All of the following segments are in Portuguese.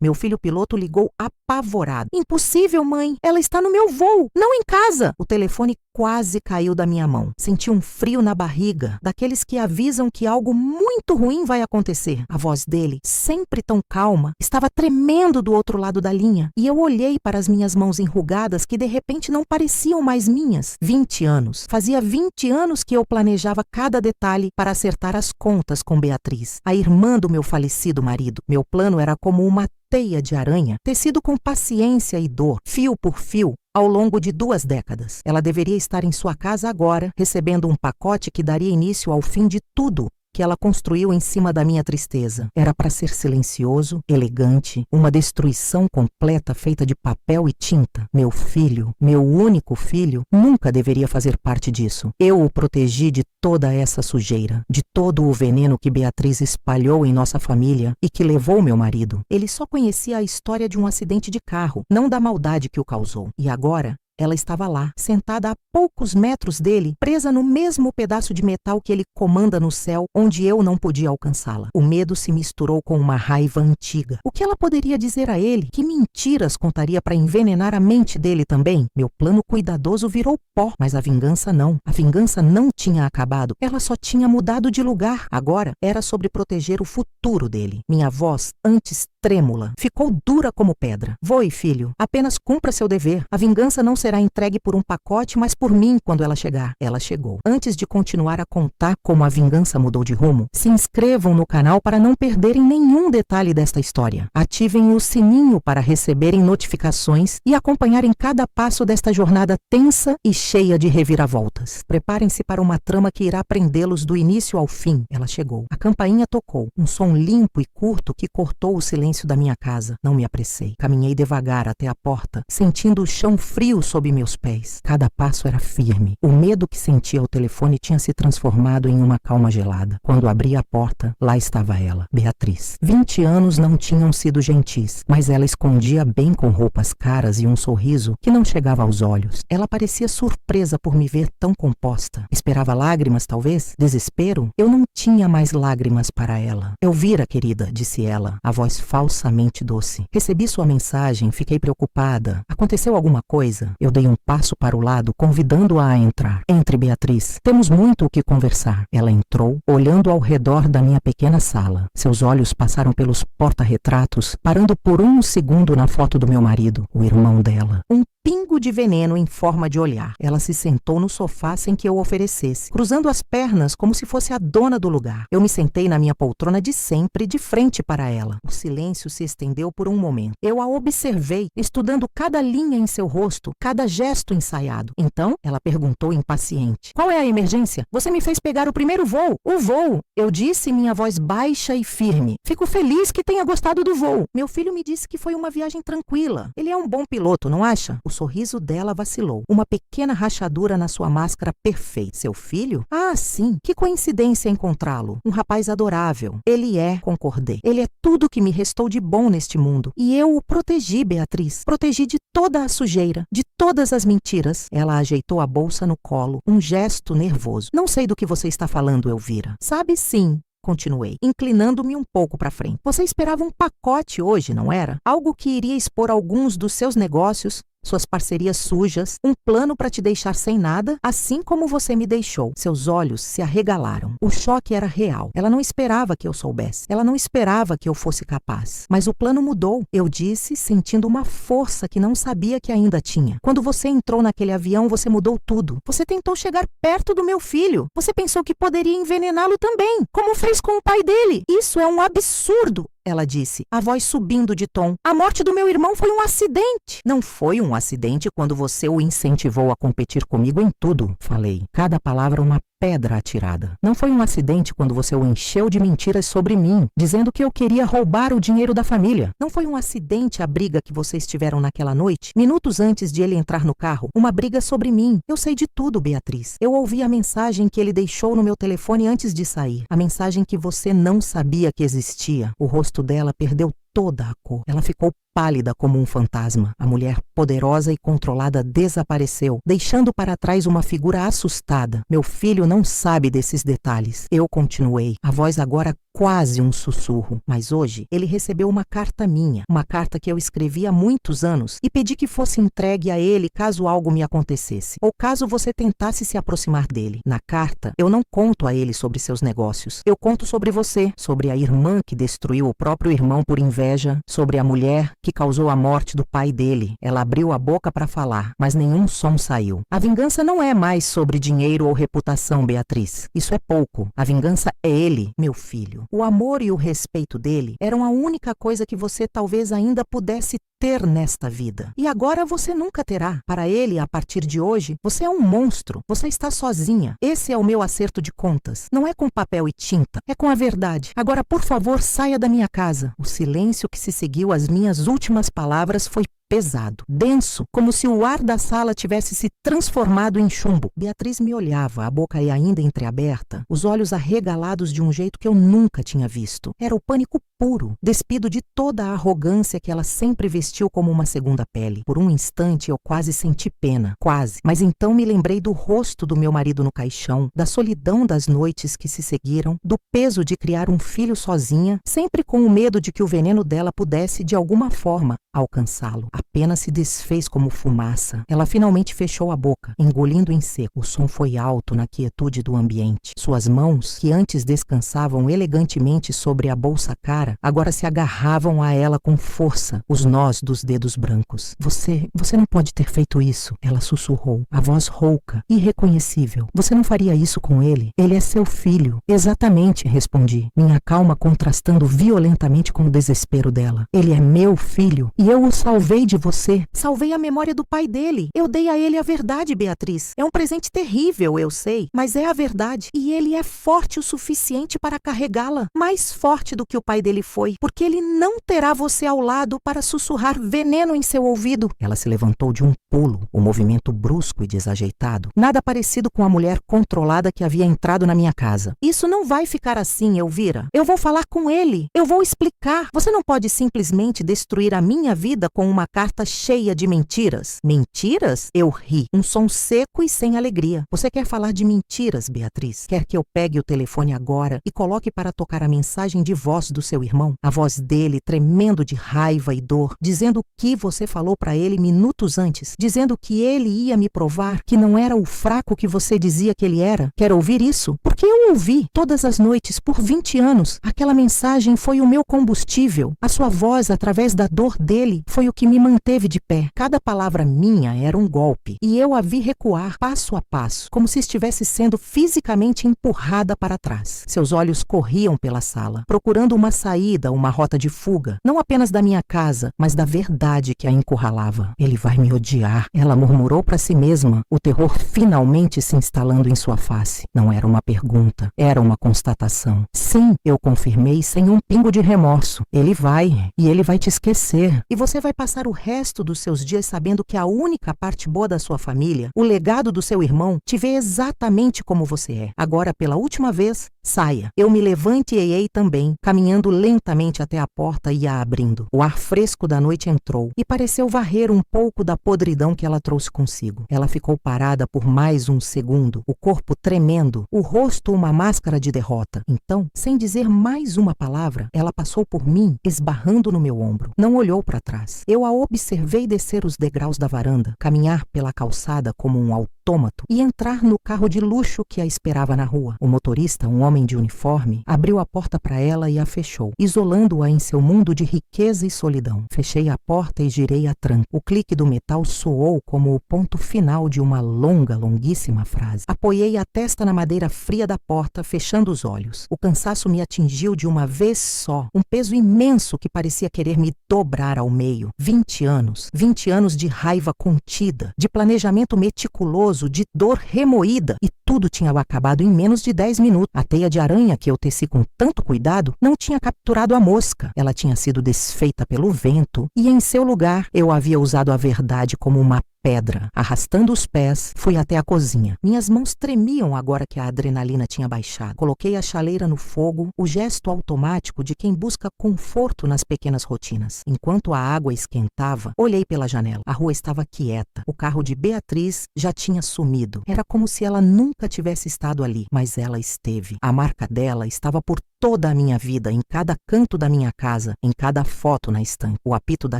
Meu filho piloto ligou apavorado. Impossível, mãe. Ela está no meu voo, não em casa. O telefone quase caiu da minha mão. Senti um frio na barriga, daqueles que avisam que algo muito ruim vai acontecer. A voz dele, sempre tão calma, estava tremendo do outro lado da linha. E eu olhei para as minhas mãos enrugadas que de repente não pareciam mais minhas. 20 anos. Fazia 20 anos que eu planejava cada detalhe para acertar as contas com Beatriz, a irmã do meu falecido marido. Meu plano era como uma teia de aranha, tecido com paciência e dor, fio por fio, ao longo de 2 décadas. Ela deveria estar em sua casa agora, recebendo um pacote que daria início ao fim de tudo que ela construiu em cima da minha tristeza. Era para ser silencioso, elegante, uma destruição completa feita de papel e tinta. Meu filho, meu único filho, nunca deveria fazer parte disso. Eu o protegi de toda essa sujeira, de todo o veneno que Beatriz espalhou em nossa família e que levou meu marido. Ele só conhecia a história de um acidente de carro, não da maldade que o causou. E agora, ela estava lá, sentada a poucos metros dele, presa no mesmo pedaço de metal que ele comanda no céu, onde eu não podia alcançá-la. O medo se misturou com uma raiva antiga. O que ela poderia dizer a ele? Que mentiras contaria para envenenar a mente dele também? Meu plano cuidadoso virou pó, mas a vingança não. A vingança não tinha acabado. Ela só tinha mudado de lugar. Agora era sobre proteger o futuro dele. Minha voz, antes trêmula, ficou dura como pedra. Voe, filho. Apenas cumpra seu dever. A vingança não será entregue por um pacote, mas por mim quando ela chegar. Ela chegou. Antes de continuar a contar como a vingança mudou de rumo, se inscrevam no canal para não perderem nenhum detalhe desta história. Ativem o sininho para receberem notificações e acompanharem cada passo desta jornada tensa e cheia de reviravoltas. Preparem-se para uma trama que irá prendê-los do início ao fim. Ela chegou. A campainha tocou. Um som limpo e curto que cortou o silêncio da minha casa. Não me apressei. Caminhei devagar até a porta, sentindo o chão frio sob meus pés. Cada passo era firme. O medo que sentia ao telefone tinha se transformado em uma calma gelada. Quando abri a porta, lá estava ela, Beatriz. 20 anos não tinham sido gentis, mas ela escondia bem com roupas caras e um sorriso que não chegava aos olhos. Ela parecia surpresa por me ver tão composta. Esperava lágrimas, talvez? Desespero? Eu não tinha mais lágrimas para ela. Elvira, querida, disse ela, a voz falsamente doce. Recebi sua mensagem, fiquei preocupada. Aconteceu alguma coisa? Eu dei um passo para o lado, convidando-a a entrar. Entre, Beatriz. Temos muito o que conversar. Ela entrou, olhando ao redor da minha pequena sala. Seus olhos passaram pelos porta-retratos, parando por um segundo na foto do meu marido, o irmão dela. Um pingo de veneno em forma de olhar. Ela se sentou no sofá sem que eu oferecesse, cruzando as pernas como se fosse a dona do lugar. Eu me sentei na minha poltrona de sempre, de frente para ela. O silêncio se estendeu por um momento. Eu a observei, estudando cada linha em seu rosto, cada gesto ensaiado. Então, ela perguntou impaciente. Qual é a emergência? Você me fez pegar o primeiro voo. O voo! Eu disse, minha voz baixa e firme. Fico feliz que tenha gostado do voo. Meu filho me disse que foi uma viagem tranquila. Ele é um bom piloto, não acha? O sorriso dela vacilou. Uma pequena rachadura na sua máscara perfeita. Seu filho? Ah, sim. Que coincidência encontrá-lo. Um rapaz adorável. Ele é, concordei. Ele é tudo que me restou de bom neste mundo. E eu o protegi, Beatriz. Protegi de toda a sujeira, de todas as mentiras. Ela ajeitou a bolsa no colo, um gesto nervoso. Não sei do que você está falando, Elvira. Sabe sim. Continuei, inclinando-me um pouco para frente. Você esperava um pacote hoje, não era? Algo que iria expor alguns dos seus negócios, suas parcerias sujas, um plano para te deixar sem nada, assim como você me deixou. Seus olhos se arregalaram. O choque era real. Ela não esperava que eu soubesse. Ela não esperava que eu fosse capaz. Mas o plano mudou. Eu disse, sentindo uma força que não sabia que ainda tinha. Quando você entrou naquele avião, você mudou tudo. Você tentou chegar perto do meu filho. Você pensou que poderia envenená-lo também, como fez com o pai dele. Isso é um absurdo. Ela disse, a voz subindo de tom. A morte do meu irmão foi um acidente. Não foi um acidente quando você o incentivou a competir comigo em tudo, falei. Cada palavra uma pedra atirada. Não foi um acidente quando você o encheu de mentiras sobre mim, dizendo que eu queria roubar o dinheiro da família. Não foi um acidente a briga que vocês tiveram naquela noite, minutos antes de ele entrar no carro. Uma briga sobre mim. Eu sei de tudo, Beatriz. Eu ouvi a mensagem que ele deixou no meu telefone antes de sair. A mensagem que você não sabia que existia. O rosto dela perdeu toda a cor. Ela ficou pálida como um fantasma. A mulher poderosa e controlada desapareceu, deixando para trás uma figura assustada. Meu filho não sabe desses detalhes. Eu continuei, a voz agora quase um sussurro. Mas hoje ele recebeu uma carta minha, uma carta que eu escrevi há muitos anos e pedi que fosse entregue a ele caso algo me acontecesse, ou caso você tentasse se aproximar dele. Na carta, eu não conto a ele sobre seus negócios. Eu conto sobre você, sobre a irmã que destruiu o próprio irmão por inveja, sobre a mulher que causou a morte do pai dele. Ela abriu a boca para falar, mas nenhum som saiu. A vingança não é mais sobre dinheiro ou reputação, Beatriz. Isso é pouco. A vingança é ele, meu filho. O amor e o respeito dele eram a única coisa que você talvez ainda pudesse ter nesta vida. E agora você nunca terá. Para ele, a partir de hoje, você é um monstro. Você está sozinha. Esse é o meu acerto de contas. Não é com papel e tinta, é com a verdade. Agora, por favor, saia da minha casa. O silêncio que se seguiu às minhas últimas palavras foi pesado, denso, como se o ar da sala tivesse se transformado em chumbo. Beatriz me olhava, a boca ainda entreaberta, os olhos arregalados de um jeito que eu nunca tinha visto. Era o pânico puro, despido de toda a arrogância que ela sempre vestiu como uma segunda pele. Por um instante eu quase senti pena, quase. Mas então me lembrei do rosto do meu marido no caixão, da solidão das noites que se seguiram, do peso de criar um filho sozinha, sempre com o medo de que o veneno dela pudesse, de alguma forma, alcançá-lo. Apenas se desfez como fumaça. Ela finalmente fechou a boca, engolindo em seco. O som foi alto na quietude do ambiente. Suas mãos, que antes descansavam elegantemente sobre a bolsa cara, agora se agarravam a ela com força, os nós dos dedos brancos. Você não pode ter feito isso, ela sussurrou, a voz rouca, irreconhecível. Você não faria isso com ele? Ele é seu filho. Exatamente, respondi, minha calma contrastando violentamente com o desespero dela. Ele é meu filho e eu o salvei de você. Salvei a memória do pai dele. Eu dei a ele a verdade, Beatriz. É um presente terrível, eu sei, mas é a verdade. E ele é forte o suficiente para carregá-la. Mais forte do que o pai dele foi, porque ele não terá você ao lado para sussurrar veneno em seu ouvido. Ela se levantou de um pulo, o movimento brusco e desajeitado. Nada parecido com a mulher controlada que havia entrado na minha casa. Isso não vai ficar assim, Elvira. Eu vou falar com ele. Eu vou explicar. Você não pode simplesmente destruir a minha vida com uma carta cheia de mentiras. Mentiras? Eu ri. Um som seco e sem alegria. Você quer falar de mentiras, Beatriz? Quer que eu pegue o telefone agora e coloque para tocar a mensagem de voz do seu irmão? A voz dele tremendo de raiva e dor, dizendo o que você falou para ele minutos antes, dizendo que ele ia me provar que não era o fraco que você dizia que ele era. Quer ouvir isso? Porque eu ouvi todas as noites por 20 anos. Aquela mensagem foi o meu combustível. A sua voz, através da dor dele, foi o que me manteve de pé. Cada palavra minha era um golpe, e eu a vi recuar passo a passo, como se estivesse sendo fisicamente empurrada para trás. Seus olhos corriam pela sala, procurando uma saída, uma rota de fuga, não apenas da minha casa, mas da verdade que a encurralava. Ele vai me odiar, ela murmurou para si mesma, o terror finalmente se instalando em sua face. Não era uma pergunta, era uma constatação. Sim, eu confirmei sem um pingo de remorso. Ele vai, e ele vai te esquecer. E você vai passar o resto dos seus dias sabendo que a única parte boa da sua família, o legado do seu irmão, te vê exatamente como você é. Agora, pela última vez, saia. Eu me levanteei também, caminhando lentamente até a porta e a abrindo. O ar fresco da noite entrou e pareceu varrer um pouco da podridão que ela trouxe consigo. Ela ficou parada por mais um segundo, o corpo tremendo, o rosto uma máscara de derrota. Então, sem dizer mais uma palavra, ela passou por mim, esbarrando no meu ombro. Não olhou para trás. Eu a observei descer os degraus da varanda, caminhar pela calçada como um autômato e entrar no carro de luxo que a esperava na rua. O motorista, um homem de uniforme, abriu a porta para ela e a fechou, isolando-a em seu mundo de riqueza e solidão. Fechei a porta e girei a tranca. O clique do metal soou como o ponto final de uma longuíssima frase. Apoiei a testa na madeira fria da porta, fechando os olhos. O cansaço me atingiu de uma vez só, um peso imenso que parecia querer me dobrar ao meio. 20 anos de raiva contida, de planejamento meticuloso, de dor remoída, e tudo tinha acabado em menos de 10 minutos. A teia de aranha que eu teci com tanto cuidado não tinha capturado a mosca. Ela tinha sido desfeita pelo vento e em seu lugar eu havia usado a verdade como uma pedra. Arrastando os pés, fui até a cozinha. Minhas mãos tremiam agora que a adrenalina tinha baixado. Coloquei a chaleira no fogo, o gesto automático de quem busca conforto nas pequenas rotinas. Enquanto a água esquentava, olhei pela janela. A rua estava quieta. O carro de Beatriz já tinha sumido. Era como se ela nunca tivesse estado ali, mas ela esteve. A marca dela estava por toda a minha vida, em cada canto da minha casa, em cada foto na estante. O apito da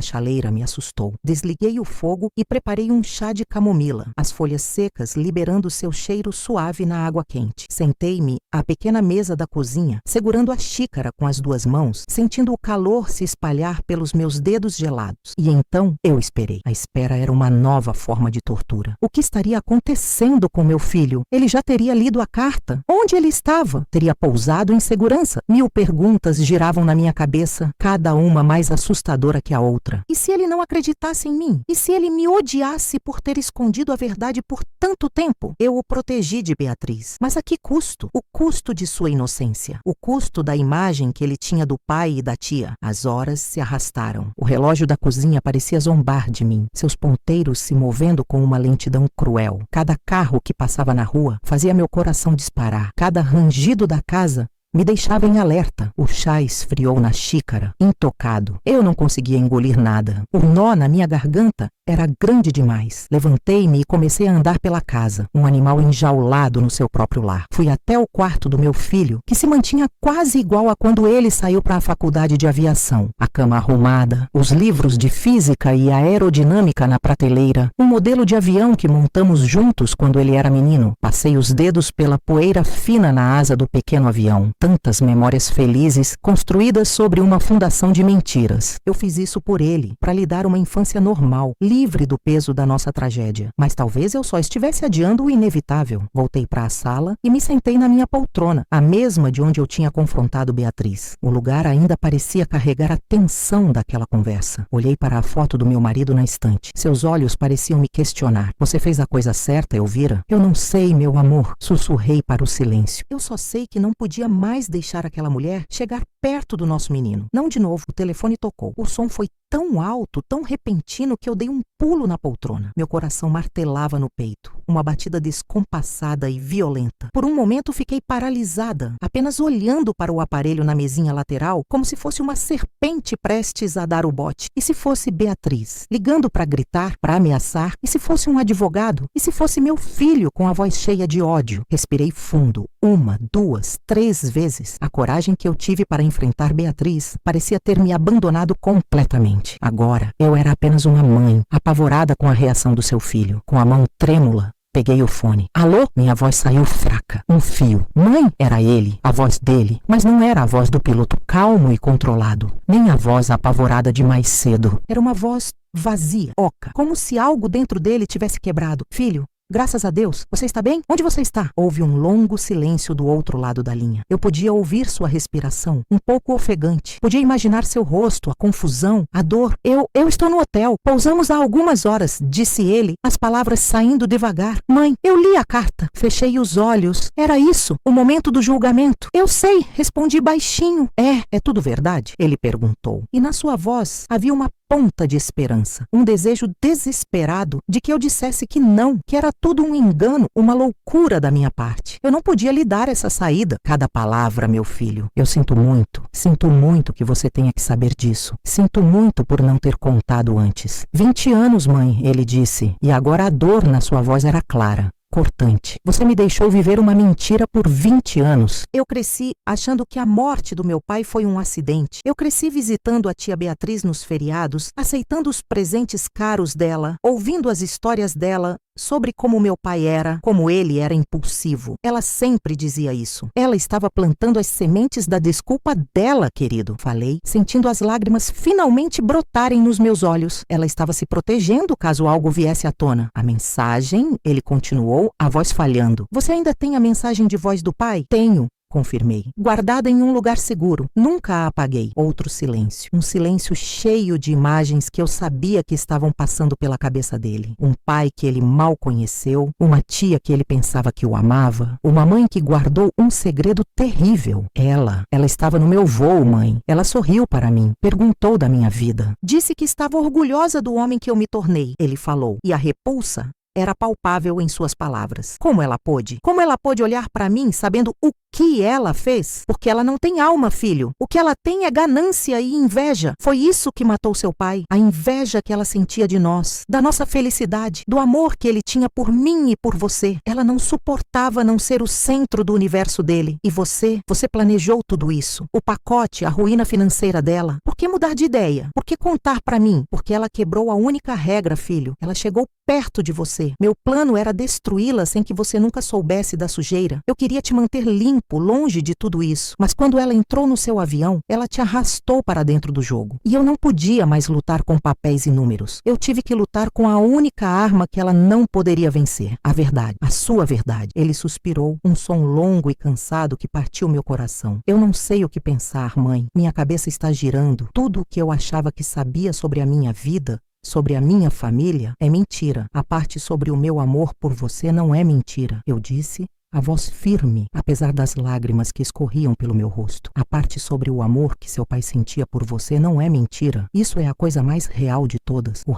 chaleira me assustou. Desliguei o fogo e preparei um chá de camomila, as folhas secas liberando seu cheiro suave na água quente. Sentei-me à pequena mesa da cozinha, segurando a xícara com as 2 mãos, sentindo o calor se espalhar pelos meus dedos gelados. E então eu esperei. A espera era uma nova forma de tortura. O que estaria acontecendo com meu filho? Ele já teria lido a carta? Onde ele estava? Teria pousado em segurança? 1000 perguntas giravam na minha cabeça, cada uma mais assustadora que a outra. E se ele não acreditasse em mim? E se ele me odiasse por ter escondido a verdade por tanto tempo? Eu o protegi de Beatriz. Mas a que custo? O custo de sua inocência. O custo da imagem que ele tinha do pai e da tia. As horas se arrastaram. O relógio da cozinha parecia zombar de mim, seus ponteiros se movendo com uma lentidão cruel. Cada carro que passava na rua fazia meu coração disparar. Cada rangido da casa me deixava em alerta. O chá esfriou na xícara, intocado. Eu não conseguia engolir nada. O nó na minha garganta era grande demais. Levantei-me e comecei a andar pela casa, um animal enjaulado no seu próprio lar. Fui até o quarto do meu filho, que se mantinha quase igual a quando ele saiu para a faculdade de aviação. A cama arrumada, os livros de física e aerodinâmica na prateleira, um modelo de avião que montamos juntos quando ele era menino. Passei os dedos pela poeira fina na asa do pequeno avião. Tantas memórias felizes construídas sobre uma fundação de mentiras. Eu fiz isso por ele, para lhe dar uma infância normal, livre do peso da nossa tragédia. Mas talvez eu só estivesse adiando o inevitável. Voltei para a sala e me sentei na minha poltrona, a mesma de onde eu tinha confrontado Beatriz. O lugar ainda parecia carregar a tensão daquela conversa. Olhei para a foto do meu marido na estante. Seus olhos pareciam me questionar. Você fez a coisa certa, Elvira? Eu não sei, meu amor. Sussurrei para o silêncio. Eu só sei que não podia mais deixar aquela mulher chegar perto do nosso menino. Não de novo. O telefone tocou. O som foi tão alto, tão repentino, que eu dei um pulo na poltrona. Meu coração martelava no peito. Uma batida descompassada e violenta. Por um momento fiquei paralisada, apenas olhando para o aparelho na mesinha lateral, como se fosse uma serpente prestes a dar o bote. E se fosse Beatriz, ligando para gritar, para ameaçar? E se fosse um advogado? E se fosse meu filho com a voz cheia de ódio? Respirei fundo. 1, 2, 3 vezes. A coragem que eu tive para enfrentar Beatriz parecia ter me abandonado completamente. Agora, eu era apenas uma mãe, apavorada com a reação do seu filho. Com a mão trêmula, peguei o fone. Alô? Minha voz saiu fraca. Um fio. Mãe? Era ele, a voz dele. Mas não era a voz do piloto calmo e controlado. Nem a voz apavorada de mais cedo. Era uma voz vazia, oca. Como se algo dentro dele tivesse quebrado. Filho, graças a Deus. Você está bem? Onde você está? Houve um longo silêncio do outro lado da linha. Eu podia ouvir sua respiração, um pouco ofegante. Podia imaginar seu rosto, a confusão, a dor. Eu estou no hotel. Pousamos há algumas horas, disse ele, as palavras saindo devagar. Mãe, eu li a carta. Fechei os olhos. Era isso, o momento do julgamento. Eu sei, respondi baixinho. É tudo verdade? Ele perguntou. E na sua voz havia uma ponta de esperança, um desejo desesperado de que eu dissesse que não, que era tudo um engano, uma loucura da minha parte. Eu não podia lhe dar essa saída. Cada palavra, meu filho. Eu sinto muito que você tenha que saber disso. Sinto muito por não ter contado antes. 20 anos, mãe, ele disse, e agora a dor na sua voz era clara. Cortante. Você me deixou viver uma mentira por 20 anos. Eu cresci achando que a morte do meu pai foi um acidente. Eu cresci visitando a tia Beatriz nos feriados, aceitando os presentes caros dela, ouvindo as histórias dela sobre como meu pai era, como ele era impulsivo. Ela sempre dizia isso. Ela estava plantando as sementes da desculpa dela, querido. Falei, sentindo as lágrimas finalmente brotarem nos meus olhos. Ela estava se protegendo caso algo viesse à tona. A mensagem, ele continuou, a voz falhando. Você ainda tem a mensagem de voz do pai? Tenho. Confirmei. Guardada em um lugar seguro. Nunca a apaguei. Outro silêncio. Um silêncio cheio de imagens que eu sabia que estavam passando pela cabeça dele. Um pai que ele mal conheceu, uma tia que ele pensava que o amava, uma mãe que guardou um segredo terrível. Ela estava no meu voo, mãe. Ela sorriu para mim, perguntou da minha vida. Disse que estava orgulhosa do homem que eu me tornei, ele falou. E a repulsa era palpável em suas palavras. Como ela pôde? Como ela pôde olhar para mim sabendo o que ela fez? Porque ela não tem alma, filho. O que ela tem é ganância e inveja. Foi isso que matou seu pai. A inveja que ela sentia de nós, da nossa felicidade, do amor que ele tinha por mim e por você. Ela não suportava não ser o centro do universo dele. E você planejou tudo isso. O pacote, a ruína financeira dela. Por que mudar de ideia? Por que contar para mim? Porque ela quebrou a única regra, filho. Ela chegou perto de você. Meu plano era destruí-la sem que você nunca soubesse da sujeira. Eu queria te manter limpo, longe de tudo isso. Mas quando ela entrou no seu avião, ela te arrastou para dentro do jogo. E eu não podia mais lutar com papéis e números. Eu tive que lutar com a única arma que ela não poderia vencer. A verdade. A sua verdade. Ele suspirou, um som longo e cansado que partiu meu coração. Eu não sei o que pensar, mãe. Minha cabeça está girando. Tudo o que eu achava que sabia sobre a minha vida, sobre a minha família, é mentira. A parte sobre o meu amor por você não é mentira. Eu disse, a voz firme, apesar das lágrimas que escorriam pelo meu rosto. A parte sobre o amor que seu pai sentia por você não é mentira. Isso é a coisa mais real de todas. O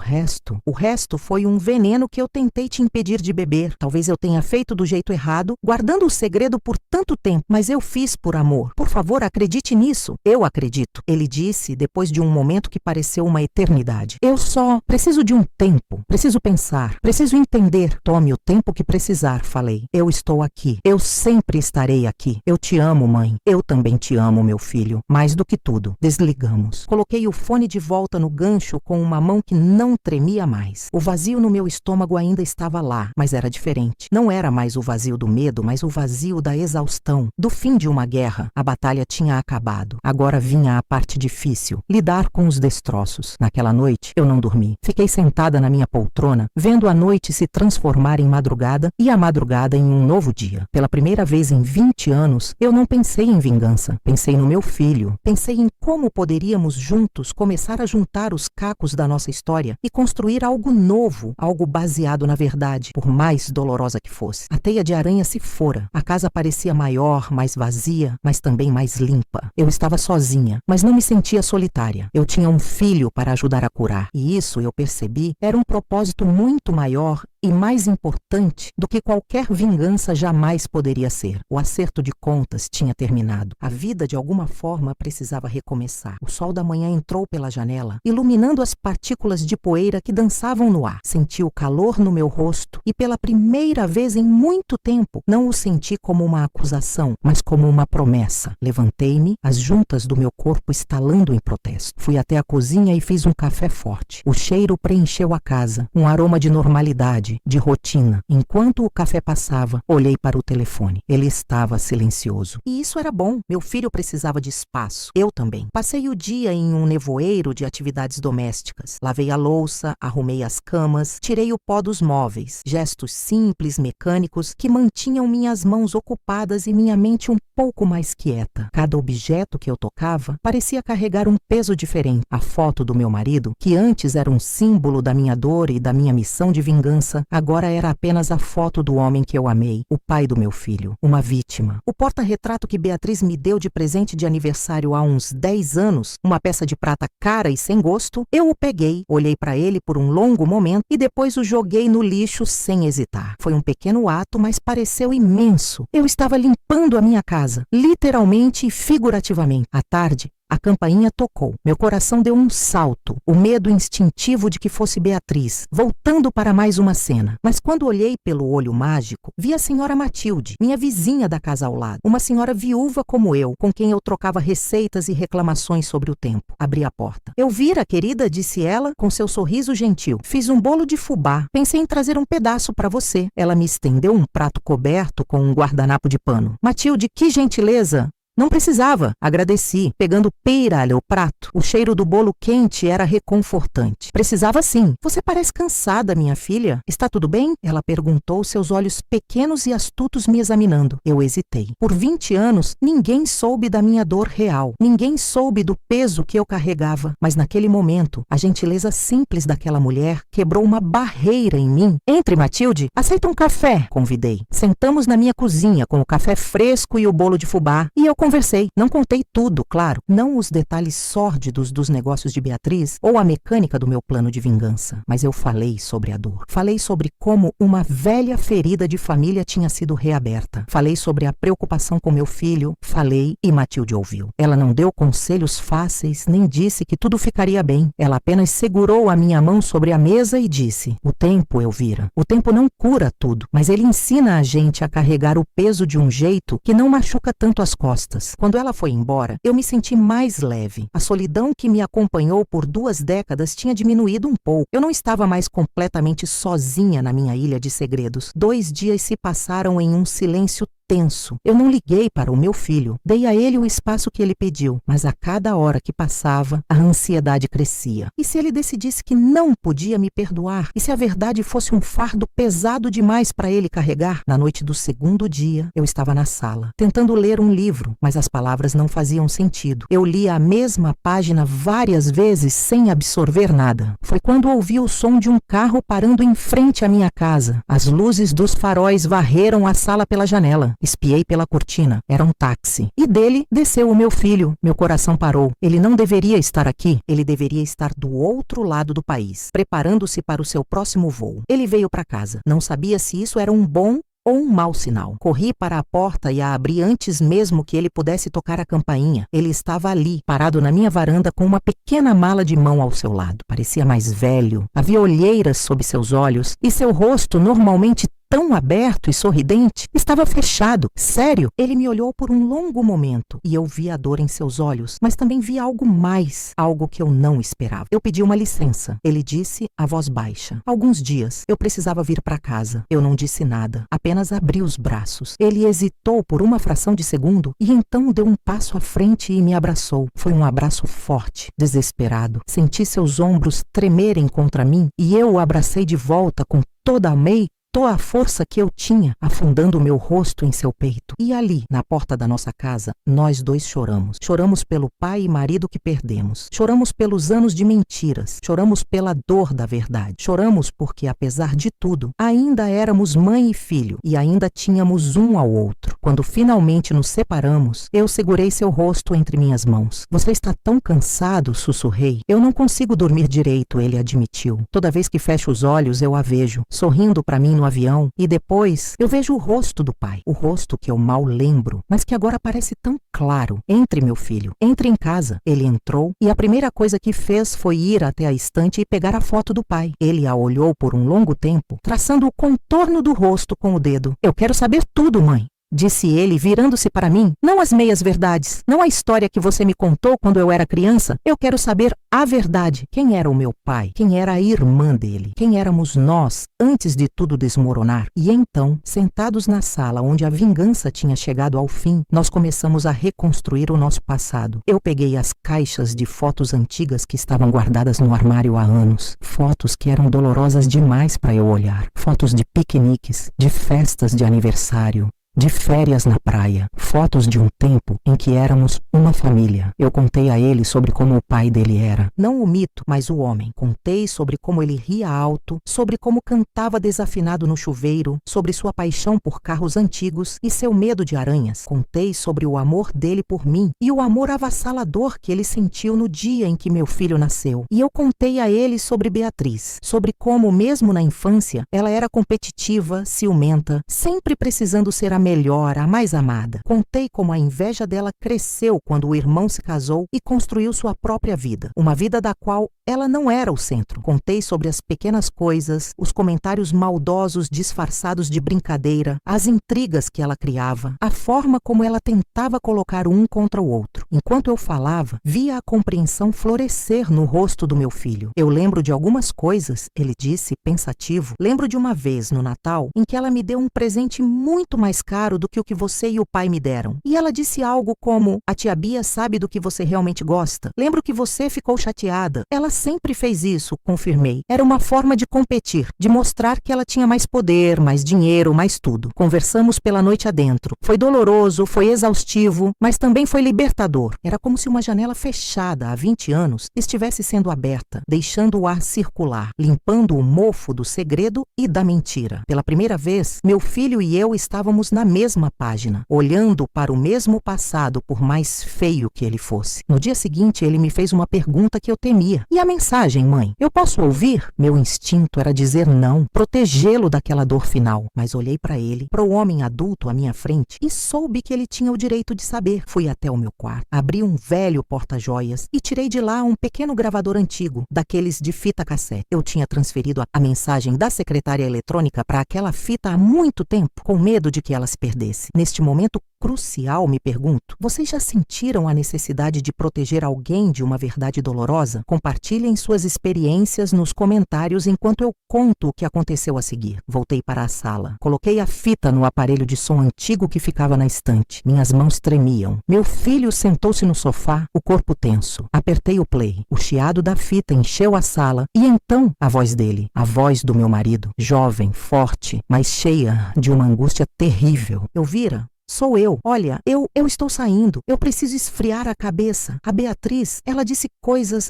resto foi um veneno que eu tentei te impedir de beber. Talvez eu tenha feito do jeito errado, guardando o segredo por tanto tempo, mas eu fiz por amor. Por favor, acredite nisso. Eu acredito. Ele disse, depois de um momento que pareceu uma eternidade. Eu só preciso de um tempo. Preciso pensar. Preciso entender. Tome o tempo que precisar, falei. Eu estou aqui. Eu sempre estarei aqui. Eu te amo, mãe. Eu também te amo, meu filho. Mais do que tudo. Desligamos. Coloquei o fone de volta no gancho com uma mão que não tremia mais. O vazio no meu estômago ainda estava lá, mas era diferente. Não era mais o vazio do medo, mas o vazio da exaustão, do fim de uma guerra. A batalha tinha acabado. Agora vinha a parte difícil, lidar com os destroços. Naquela noite, eu não dormi. Fiquei sentada na minha poltrona, vendo a noite se transformar em madrugada e a madrugada em um novo dia. Pela primeira vez em 20 anos, eu não pensei em vingança. Pensei no meu filho. Pensei em como poderíamos juntos começar a juntar os cacos da nossa história e construir algo novo, algo baseado na verdade, por mais dolorosa que fosse. A teia de aranha se fora. A casa parecia maior, mais vazia, mas também mais limpa. Eu estava sozinha, mas não me sentia solitária. Eu tinha um filho para ajudar a curar. E isso, eu percebi, era um propósito muito maior e mais importante do que qualquer vingança jamais poderia ser. O acerto de contas tinha terminado. A vida, de alguma forma, precisava recomeçar. O sol da manhã entrou pela janela, iluminando as partículas de poeira que dançavam no ar. Senti o calor no meu rosto e, pela primeira vez em muito tempo, não o senti como uma acusação, mas como uma promessa. Levantei-me, as juntas do meu corpo estalando em protesto. Fui até a cozinha e fiz um café forte. O cheiro preencheu a casa, um aroma de normalidade, de rotina. Enquanto o café passava, olhei para o telefone. Ele estava silencioso. E isso era bom. Meu filho precisava de espaço. Eu também. Passei o dia em um nevoeiro de atividades domésticas. Lavei a louça, arrumei as camas, tirei o pó dos móveis. Gestos simples, mecânicos, que mantinham minhas mãos ocupadas e minha mente um pouco mais quieta. Cada objeto que eu tocava parecia carregar um peso diferente. A foto do meu marido, que antes era um símbolo da minha dor e da minha missão de vingança, agora era apenas a foto do homem que eu amei, o pai do meu filho, uma vítima. O porta-retrato que Beatriz me deu de presente de aniversário há uns 10 anos, uma peça de prata cara e sem gosto, eu o peguei, olhei para ele por um longo momento e depois o joguei no lixo sem hesitar. Foi um pequeno ato, mas pareceu imenso. Eu estava limpando a minha casa, literalmente e figurativamente. À tarde, a campainha tocou. Meu coração deu um salto, o medo instintivo de que fosse Beatriz, voltando para mais uma cena. Mas quando olhei pelo olho mágico, vi a senhora Matilde, minha vizinha da casa ao lado. Uma senhora viúva como eu, com quem eu trocava receitas e reclamações sobre o tempo. Abri a porta. Eu vira, querida, disse ela, com seu sorriso gentil. Fiz um bolo de fubá. Pensei em trazer um pedaço para você. Ela me estendeu um prato coberto com um guardanapo de pano. Matilde, que gentileza! Não precisava, agradeci, pegando piralha o prato. O cheiro do bolo quente era reconfortante. Precisava sim. Você parece cansada, minha filha. Está tudo bem? Ela perguntou, seus olhos pequenos e astutos me examinando. Eu hesitei. Por 20 anos, ninguém soube da minha dor real. Ninguém soube do peso que eu carregava. Mas naquele momento, a gentileza simples daquela mulher quebrou uma barreira em mim. Entre, Matilde. Aceita um café? Convidei. Sentamos na minha cozinha com o café fresco e o bolo de fubá. E eu Conversei, não contei tudo, claro, não os detalhes sórdidos dos negócios de Beatriz ou a mecânica do meu plano de vingança, mas eu falei sobre a dor. Falei sobre como uma velha ferida de família tinha sido reaberta. Falei sobre a preocupação com meu filho, falei e Matilde ouviu. Ela não deu conselhos fáceis, nem disse que tudo ficaria bem. Ela apenas segurou a minha mão sobre a mesa e disse: o tempo, Elvira, o tempo não cura tudo, mas ele ensina a gente a carregar o peso de um jeito que não machuca tanto as costas. Quando ela foi embora, eu me senti mais leve. A solidão que me acompanhou por 2 décadas tinha diminuído um pouco. Eu não estava mais completamente sozinha na minha ilha de segredos. 2 dias se passaram em um silêncio tenso. Eu não liguei para o meu filho. Dei a ele o espaço que ele pediu, mas a cada hora que passava, a ansiedade crescia. E se ele decidisse que não podia me perdoar? E se a verdade fosse um fardo pesado demais para ele carregar? Na noite do 2º dia, eu estava na sala, tentando ler um livro, mas as palavras não faziam sentido. Eu lia a mesma página várias vezes sem absorver nada. Foi quando ouvi o som de um carro parando em frente à minha casa. As luzes dos faróis varreram a sala pela janela. Espiei pela cortina. Era um táxi. E dele desceu o meu filho. Meu coração parou. Ele não deveria estar aqui. Ele deveria estar do outro lado do país, preparando-se para o seu próximo voo. Ele veio para casa. Não sabia se isso era um bom ou um mau sinal. Corri para a porta e a abri antes mesmo que ele pudesse tocar a campainha. Ele estava ali, parado na minha varanda com uma pequena mala de mão ao seu lado. Parecia mais velho. Havia olheiras sob seus olhos e seu rosto, normalmente tão aberto e sorridente, estava fechado. Sério, ele me olhou por um longo momento e eu vi a dor em seus olhos, mas também vi algo mais, algo que eu não esperava. Eu pedi uma licença. Ele disse a voz baixa: alguns dias, eu precisava vir para casa. Eu não disse nada, apenas abri os braços. Ele hesitou por uma fração de segundo e então deu um passo à frente e me abraçou. Foi um abraço forte, desesperado. Senti seus ombros tremerem contra mim e eu o abracei de volta com toda a força que eu tinha, afundando o meu rosto em seu peito. E ali, na porta da nossa casa, nós 2 choramos. Choramos pelo pai e marido que perdemos. Choramos pelos anos de mentiras. Choramos pela dor da verdade. Choramos porque, apesar de tudo, ainda éramos mãe e filho e ainda tínhamos um ao outro. Quando finalmente nos separamos, eu segurei seu rosto entre minhas mãos. Você está tão cansado, sussurrei. Eu não consigo dormir direito, ele admitiu. Toda vez que fecho os olhos, eu a vejo, sorrindo para mim no avião, e depois eu vejo o rosto do pai, o rosto que eu mal lembro, mas que agora parece tão claro. Entre, meu filho, entre em casa. Ele entrou e a primeira coisa que fez foi ir até a estante e pegar a foto do pai. Ele a olhou por um longo tempo, traçando o contorno do rosto com o dedo. Eu quero saber tudo, mãe, disse ele, virando-se para mim. Não as meias verdades, não a história que você me contou quando eu era criança. Eu quero saber a verdade. Quem era o meu pai? Quem era a irmã dele? Quem éramos nós antes de tudo desmoronar? E então, sentados na sala onde a vingança tinha chegado ao fim, nós começamos a reconstruir o nosso passado. Eu peguei as caixas de fotos antigas que estavam guardadas no armário há anos. Fotos que eram dolorosas demais para eu olhar. Fotos de piqueniques, de festas de aniversário, de férias na praia, fotos de um tempo em que éramos uma família. Eu contei a ele sobre como o pai dele era. Não o mito, mas o homem. Contei sobre como ele ria alto, sobre como cantava desafinado no chuveiro, sobre sua paixão por carros antigos e seu medo de aranhas. Contei sobre o amor dele por mim e o amor avassalador que ele sentiu no dia em que meu filho nasceu. E eu contei a ele sobre Beatriz, sobre como, mesmo na infância, ela era competitiva, ciumenta, sempre precisando ser a melhor, a mais amada. Contei como a inveja dela cresceu quando o irmão se casou e construiu sua própria vida, uma vida da qual ela não era o centro. Contei sobre as pequenas coisas, os comentários maldosos disfarçados de brincadeira, as intrigas que ela criava, a forma como ela tentava colocar um contra o outro. Enquanto eu falava, via a compreensão florescer no rosto do meu filho. Eu lembro de algumas coisas, ele disse, pensativo. Lembro de uma vez, no Natal, em que ela me deu um presente muito mais caro do que o que você e o pai me deram. E ela disse algo como: a tia Bia sabe do que você realmente gosta. Lembro que você ficou chateada. Ela sempre fez isso, confirmei. Era uma forma de competir, de mostrar que ela tinha mais poder, mais dinheiro, mais tudo. Conversamos pela noite adentro. Foi doloroso, foi exaustivo, mas também foi libertador. Era como se uma janela fechada há 20 anos estivesse sendo aberta, deixando o ar circular, limpando o mofo do segredo e da mentira. Pela primeira vez, meu filho e eu estávamos na mesma página, olhando para o mesmo passado, por mais feio que ele fosse. No dia seguinte, ele me fez uma pergunta que eu temia. E a mensagem, mãe? Eu posso ouvir? Meu instinto era dizer não, protegê-lo daquela dor final. Mas olhei para ele, para o homem adulto à minha frente, e soube que ele tinha o direito de saber. Fui até o meu quarto, abri um velho porta-joias e tirei de lá um pequeno gravador antigo, daqueles de fita cassete. Eu tinha transferido a mensagem da secretária eletrônica para aquela fita há muito tempo, com medo de que ela se perdesse. Neste momento crucial, me pergunto, vocês já sentiram a necessidade de proteger alguém de uma verdade dolorosa? Compartilhem suas experiências nos comentários enquanto eu conto o que aconteceu a seguir. Voltei para a sala. Coloquei a fita no aparelho de som antigo que ficava na estante. Minhas mãos tremiam. Meu filho sentou-se no sofá, o corpo tenso. Apertei o play. O chiado da fita encheu a sala e então a voz dele, a voz do meu marido, jovem, forte, mas cheia de uma angústia terrível. Elvira, sou eu. Olha, eu estou saindo. Eu preciso esfriar a cabeça. A Beatriz, ela disse coisas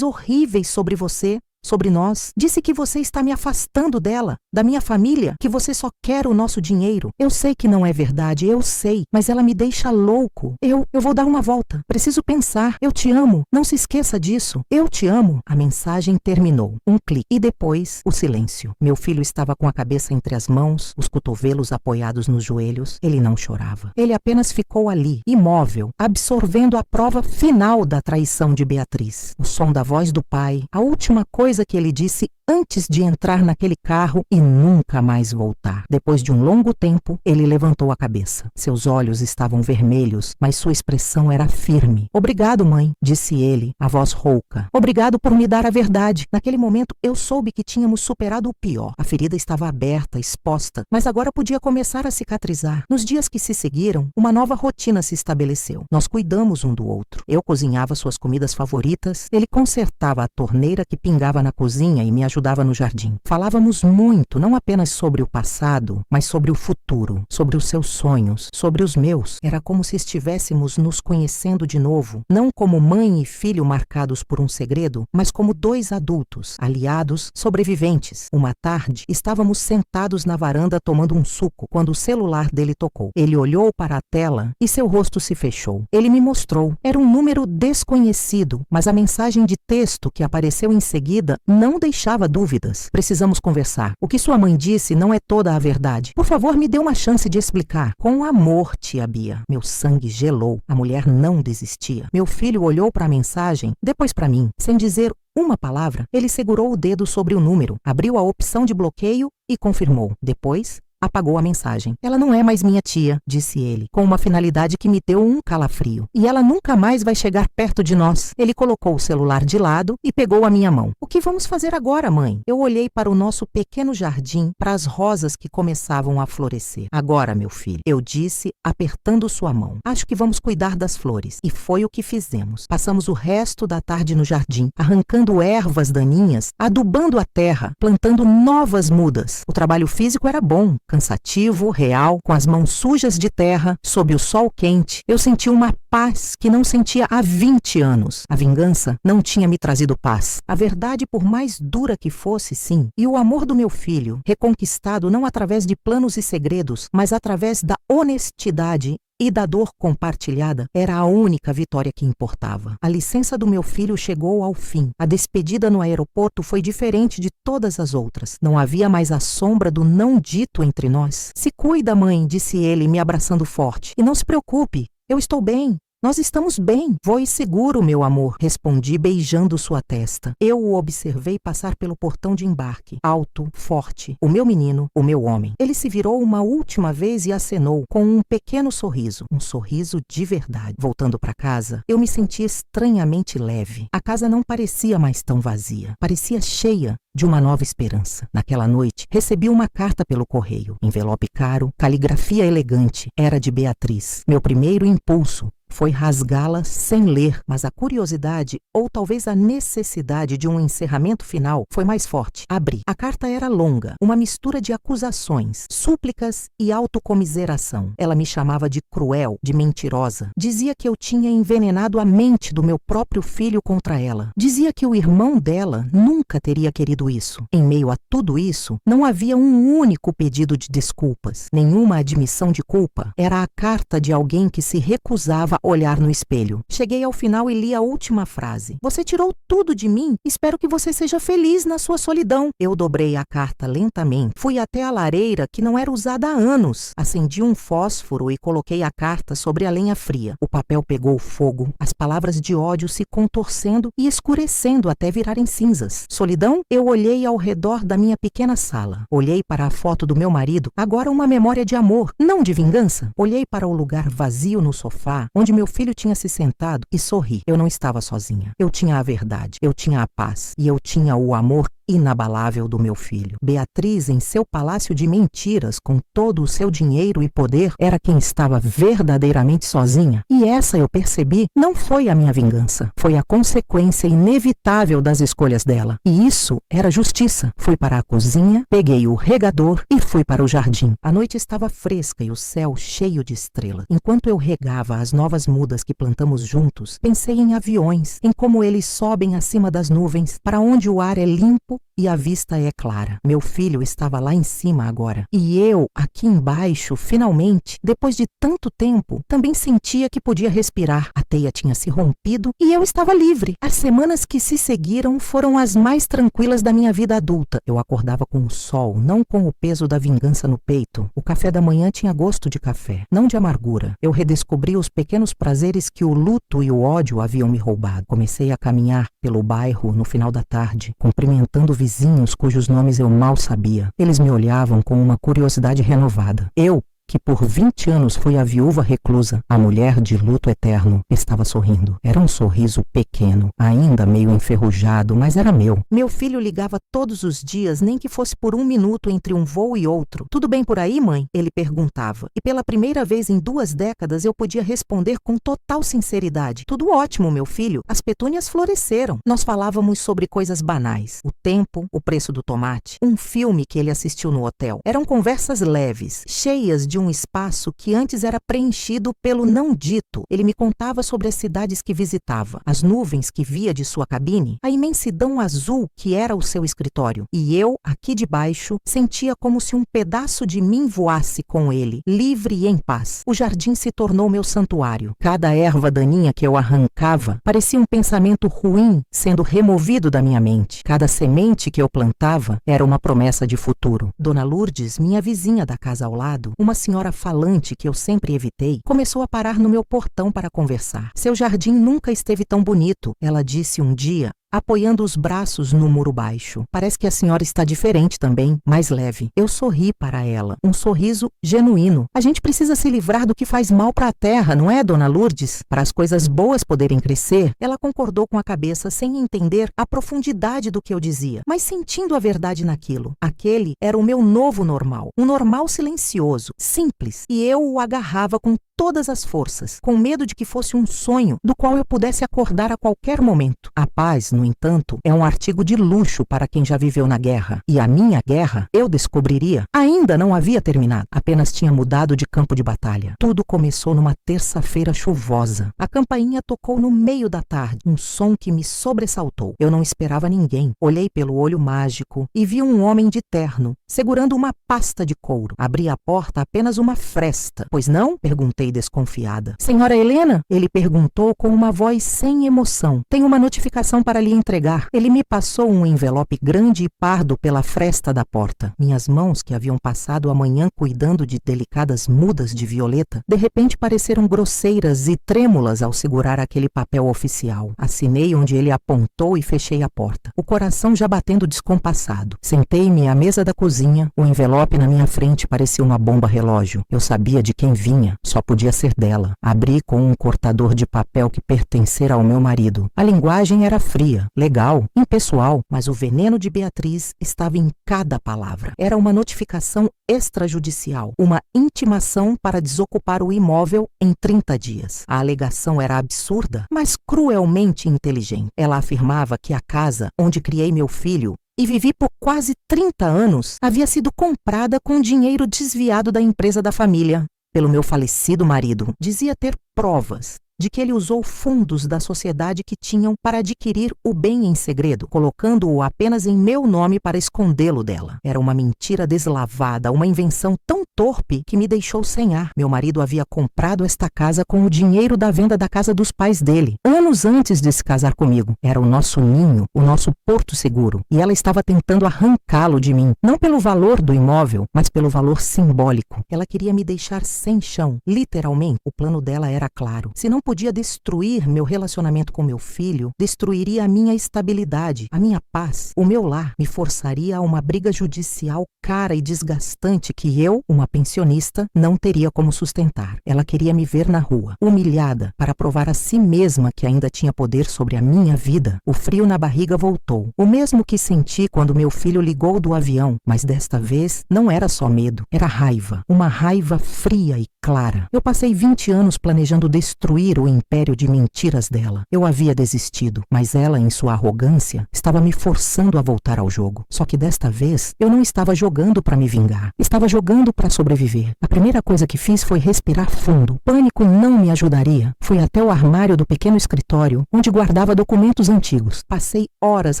horríveis sobre você, sobre nós. Disse que você está me afastando dela, da minha família, que você só quer o nosso dinheiro. Eu sei que não é verdade, eu sei, mas ela me deixa louco. Eu vou dar uma volta. Preciso pensar. Eu te amo. Não se esqueça disso. Eu te amo. A mensagem terminou. Um clique. E depois, o silêncio. Meu filho estava com a cabeça entre as mãos, os cotovelos apoiados nos joelhos. Ele não chorava. Ele apenas ficou ali, imóvel, absorvendo a prova final da traição de Beatriz. O som da voz do pai, a última coisa que ele disse antes de entrar naquele carro e nunca mais voltar. Depois de um longo tempo, ele levantou a cabeça. Seus olhos estavam vermelhos, mas sua expressão era firme. Obrigado, mãe, disse ele, a voz rouca. Obrigado por me dar a verdade. Naquele momento, eu soube que tínhamos superado o pior. A ferida estava aberta, exposta, mas agora podia começar a cicatrizar. Nos dias que se seguiram, uma nova rotina se estabeleceu. Nós cuidamos um do outro. Eu cozinhava suas comidas favoritas, ele consertava a torneira que pingava na cozinha e me ajudava no jardim. Falávamos muito, não apenas sobre o passado, mas sobre o futuro, sobre os seus sonhos, sobre os meus. Era como se estivéssemos nos conhecendo de novo, não como mãe e filho marcados por um segredo, mas como dois adultos, aliados, sobreviventes. Uma tarde, estávamos sentados na varanda tomando um suco, quando o celular dele tocou. Ele olhou para a tela e seu rosto se fechou. Ele me mostrou. Era um número desconhecido, mas a mensagem de texto que apareceu em seguida não deixava dúvidas. Precisamos conversar. O que sua mãe disse não é toda a verdade. Por favor, me dê uma chance de explicar. Com amor, tia Bia. Meu sangue gelou. A mulher não desistia. Meu filho olhou para a mensagem, depois para mim. Sem dizer uma palavra, ele segurou o dedo sobre o número, abriu a opção de bloqueio e confirmou. Depois, apagou a mensagem. Ela não é mais minha tia, disse ele, com uma finalidade que me deu um calafrio. E ela nunca mais vai chegar perto de nós. Ele colocou o celular de lado e pegou a minha mão. O que vamos fazer agora, mãe? Eu olhei para o nosso pequeno jardim, para as rosas que começavam a florescer. Agora, meu filho, eu disse, apertando sua mão. Acho que vamos cuidar das flores. E foi o que fizemos. Passamos o resto da tarde no jardim, arrancando ervas daninhas, adubando a terra, plantando novas mudas. O trabalho físico era bom, cansativo, real, com as mãos sujas de terra, sob o sol quente. Eu senti uma paz que não sentia há 20 anos. A vingança não tinha me trazido paz. A verdade, por mais dura que fosse, sim. E o amor do meu filho, reconquistado não através de planos e segredos, mas através da honestidade e da dor compartilhada, era a única vitória que importava. A licença do meu filho chegou ao fim. A despedida no aeroporto foi diferente de todas as outras. Não havia mais a sombra do não dito entre nós. Se cuida, mãe, disse ele, me abraçando forte. E não se preocupe, eu estou bem. Nós estamos bem. Voe seguro, meu amor, respondi beijando sua testa. Eu o observei passar pelo portão de embarque, alto, forte, o meu menino, o meu homem. Ele se virou uma última vez e acenou, com um pequeno sorriso, um sorriso de verdade. Voltando para casa, eu me senti estranhamente leve. A casa não parecia mais tão vazia, parecia cheia de uma nova esperança. Naquela noite, recebi uma carta pelo correio. Envelope caro, caligrafia elegante, era de Beatriz. Meu primeiro impulso foi rasgá-la sem ler, mas a curiosidade, ou talvez a necessidade de um encerramento final, foi mais forte. Abri. A carta era longa, uma mistura de acusações, súplicas e autocomiseração. Ela me chamava de cruel, de mentirosa. Dizia que eu tinha envenenado a mente do meu próprio filho contra ela. Dizia que o irmão dela nunca teria querido isso. Em meio a tudo isso, não havia um único pedido de desculpas, nenhuma admissão de culpa. Era a carta de alguém que se recusava a olhar no espelho. Cheguei ao final e li a última frase. Você tirou tudo de mim? Espero que você seja feliz na sua solidão. Eu dobrei a carta lentamente. Fui até a lareira que não era usada há anos. Acendi um fósforo e coloquei a carta sobre a lenha fria. O papel pegou fogo, as palavras de ódio se contorcendo e escurecendo até virarem cinzas. Solidão? Eu olhei ao redor da minha pequena sala. Olhei para a foto do meu marido, agora uma memória de amor, não de vingança. Olhei para o lugar vazio no sofá, onde meu filho tinha se sentado, e sorri. Eu não estava sozinha. Eu tinha a verdade, eu tinha a paz e eu tinha o amor inabalável do meu filho. Beatriz, em seu palácio de mentiras, com todo o seu dinheiro e poder, era quem estava verdadeiramente sozinha. E essa, eu percebi, não foi a minha vingança. Foi a consequência inevitável das escolhas dela. E isso era justiça. Fui para a cozinha, peguei o regador e fui para o jardim. A noite estava fresca e o céu cheio de estrelas. Enquanto eu regava as novas mudas que plantamos juntos, pensei em aviões, em como eles sobem acima das nuvens, para onde o ar é limpo e a vista é clara. Meu filho estava lá em cima agora. E eu, aqui embaixo, finalmente, depois de tanto tempo, também sentia que podia respirar. A teia tinha se rompido e eu estava livre. As semanas que se seguiram foram as mais tranquilas da minha vida adulta. Eu acordava com o sol, não com o peso da vingança no peito. O café da manhã tinha gosto de café, não de amargura. Eu redescobri os pequenos prazeres que o luto e o ódio haviam me roubado. Comecei a caminhar pelo bairro no final da tarde, cumprimentando vizinhos cujos nomes eu mal sabia. Eles me olhavam com uma curiosidade renovada. Eu, que por 20 anos fui a viúva reclusa, a mulher de luto eterno, estava sorrindo. Era um sorriso pequeno, ainda meio enferrujado, mas era meu. Meu filho ligava todos os dias, nem que fosse por 1 minuto entre um voo e outro. Tudo bem por aí, mãe? Ele perguntava. E pela primeira vez em 2 décadas eu podia responder com total sinceridade. Tudo ótimo, meu filho. As petúnias floresceram. Nós falávamos sobre coisas banais. O tempo, o preço do tomate, um filme que ele assistiu no hotel. Eram conversas leves, cheias de um espaço que antes era preenchido pelo não dito. Ele me contava sobre as cidades que visitava, as nuvens que via de sua cabine, a imensidão azul que era o seu escritório. E eu, aqui de baixo, sentia como se um pedaço de mim voasse com ele, livre e em paz. O jardim se tornou meu santuário. Cada erva daninha que eu arrancava parecia um pensamento ruim sendo removido da minha mente. Cada semente que eu plantava era uma promessa de futuro. Dona Lourdes, minha vizinha da casa ao lado, uma senhora falante que eu sempre evitei, começou a parar no meu portão para conversar. Seu jardim nunca esteve tão bonito, ela disse um dia, apoiando os braços no muro baixo. Parece que a senhora está diferente também, mais leve. Eu sorri para ela, um sorriso genuíno. A gente precisa se livrar do que faz mal para a terra, não é, Dona Lourdes? Para as coisas boas poderem crescer. Ela concordou com a cabeça sem entender a profundidade do que eu dizia, mas sentindo a verdade naquilo. Aquele era o meu novo normal, um normal silencioso, simples, e eu o agarrava com todas as forças, com medo de que fosse um sonho do qual eu pudesse acordar a qualquer momento. A paz, no entanto, é um artigo de luxo para quem já viveu na guerra. E a minha guerra, eu descobriria, ainda não havia terminado, apenas tinha mudado de campo de batalha. Tudo começou numa terça-feira chuvosa. A campainha tocou no meio da tarde, um som que me sobressaltou. Eu não esperava ninguém. Olhei pelo olho mágico e vi um homem de terno, segurando uma pasta de couro. Abri a porta apenas uma fresta. Pois não? Perguntei desconfiada. Senhora Helena? Ele perguntou com uma voz sem emoção. Tenho uma notificação para lhe entregar. Ele me passou um envelope grande e pardo pela fresta da porta. Minhas mãos, que haviam passado a manhã cuidando de delicadas mudas de violeta, de repente pareceram grosseiras e trêmulas ao segurar aquele papel oficial. Assinei onde ele apontou e fechei a porta, o coração já batendo descompassado. Sentei-me à mesa da cozinha. O envelope na minha frente parecia uma bomba relógio. Eu sabia de quem vinha, só podia podia ser dela. Abri com um cortador de papel que pertencera ao meu marido. A linguagem era fria, legal, impessoal, mas o veneno de Beatriz estava em cada palavra. Era uma notificação extrajudicial, uma intimação para desocupar o imóvel em 30 dias. A alegação era absurda, mas cruelmente inteligente. Ela afirmava que a casa onde criei meu filho e vivi por quase 30 anos havia sido comprada com dinheiro desviado da empresa da família pelo meu falecido marido. Dizia ter provas de que ele usou fundos da sociedade que tinham para adquirir o bem em segredo, colocando-o apenas em meu nome para escondê-lo dela. Era uma mentira deslavada, uma invenção tão torpe que me deixou sem ar. Meu marido havia comprado esta casa com o dinheiro da venda da casa dos pais dele, anos antes de se casar comigo. Era o nosso ninho, o nosso porto seguro, e ela estava tentando arrancá-lo de mim, não pelo valor do imóvel, mas pelo valor simbólico. Ela queria me deixar sem chão, literalmente. O plano dela era claro. Se não podia destruir meu relacionamento com meu filho, destruiria a minha estabilidade, a minha paz, o meu lar. Me forçaria a uma briga judicial cara e desgastante que eu, uma pensionista, não teria como sustentar. Ela queria me ver na rua, humilhada, para provar a si mesma que ainda tinha poder sobre a minha vida. O frio na barriga voltou, o mesmo que senti quando meu filho ligou do avião, mas desta vez não era só medo, era raiva, uma raiva fria e clara. Eu passei 20 anos planejando destruir o império de mentiras dela. Eu havia desistido, mas ela, em sua arrogância, estava me forçando a voltar ao jogo. Só que desta vez, eu não estava jogando para me vingar. Estava jogando para sobreviver. A primeira coisa que fiz foi respirar fundo. Pânico não me ajudaria. Fui até o armário do pequeno escritório, onde guardava documentos antigos. Passei horas